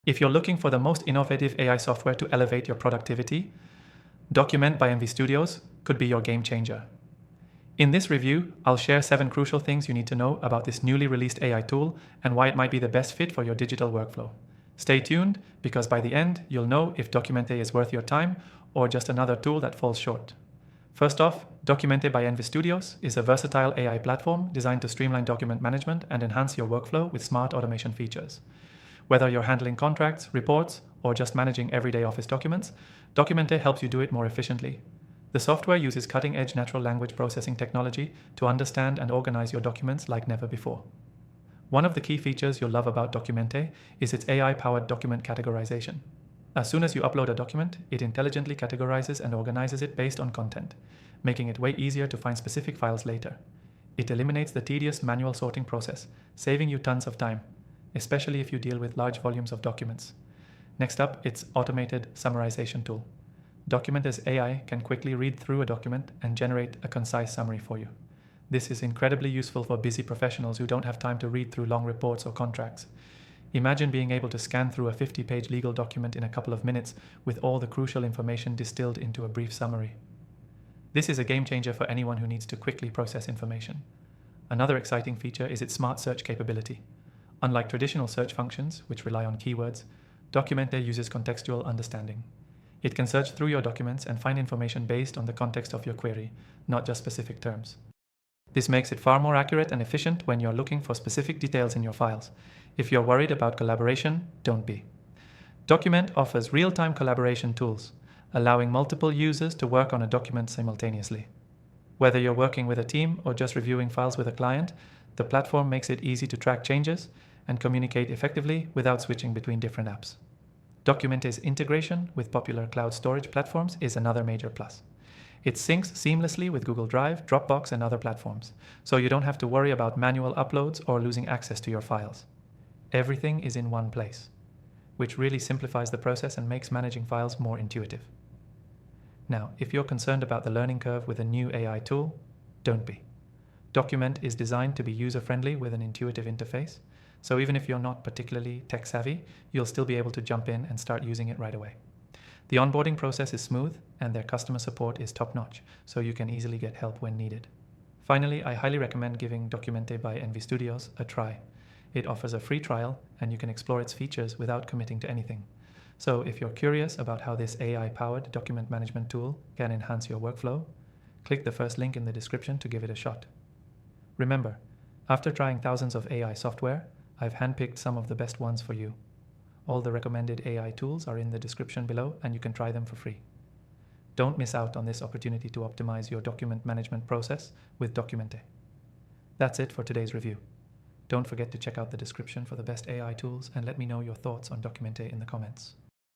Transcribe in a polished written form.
If you're looking for the most innovative AI software to elevate your productivity, Documente by Envistudios could be your game changer. In this review, I'll share 7 crucial things you need to know about this newly released AI tool and why it might be the best fit for your digital workflow. Stay tuned, because by the end, you'll know if Documente is worth your time or just another tool that falls short. First off, Documente by Envistudios is a versatile AI platform designed to streamline document management and enhance your workflow with smart automation features. Whether you're handling contracts, reports, or just managing everyday office documents, Documente helps you do it more efficiently. The software uses cutting-edge natural language processing technology to understand and organize your documents like never before. One of the key features you'll love about Documente is its AI-powered document categorization. As soon as you upload a document, it intelligently categorizes and organizes it based on content, making it way easier to find specific files later. It eliminates the tedious manual sorting process, saving you tons of time, especially if you deal with large volumes of documents. Next up, its automated summarization tool. Documente's AI can quickly read through a document and generate a concise summary for you. This is incredibly useful for busy professionals who don't have time to read through long reports or contracts. Imagine being able to scan through a 50-page legal document in a couple of minutes with all the crucial information distilled into a brief summary. This is a game changer for anyone who needs to quickly process information. Another exciting feature is its smart search capability. Unlike traditional search functions, which rely on keywords, Documente uses contextual understanding. It can search through your documents and find information based on the context of your query, not just specific terms. This makes it far more accurate and efficient when you're looking for specific details in your files. If you're worried about collaboration, don't be. Documente offers real-time collaboration tools, allowing multiple users to work on a document simultaneously. Whether you're working with a team or just reviewing files with a client, the platform makes it easy to track changes and communicate effectively without switching between different apps. Documente's integration with popular cloud storage platforms is another major plus. It syncs seamlessly with Google Drive, Dropbox, and other platforms, so you don't have to worry about manual uploads or losing access to your files. Everything is in one place, which really simplifies the process and makes managing files more intuitive. Now, if you're concerned about the learning curve with a new AI tool, don't be. Documente is designed to be user-friendly with an intuitive interface, so even if you're not particularly tech-savvy, you'll still be able to jump in and start using it right away. The onboarding process is smooth, and their customer support is top-notch, so you can easily get help when needed. Finally, I highly recommend giving Documente by Envistudios a try. It offers a free trial, and you can explore its features without committing to anything. So if you're curious about how this AI-powered document management tool can enhance your workflow, click the first link in the description to give it a shot. Remember, after trying thousands of AI software, I've handpicked some of the best ones for you. All the recommended AI tools are in the description below, and you can try them for free. Don't miss out on this opportunity to optimize your document management process with Documente. That's it for today's review. Don't forget to check out the description for the best AI tools and let me know your thoughts on Documente in the comments.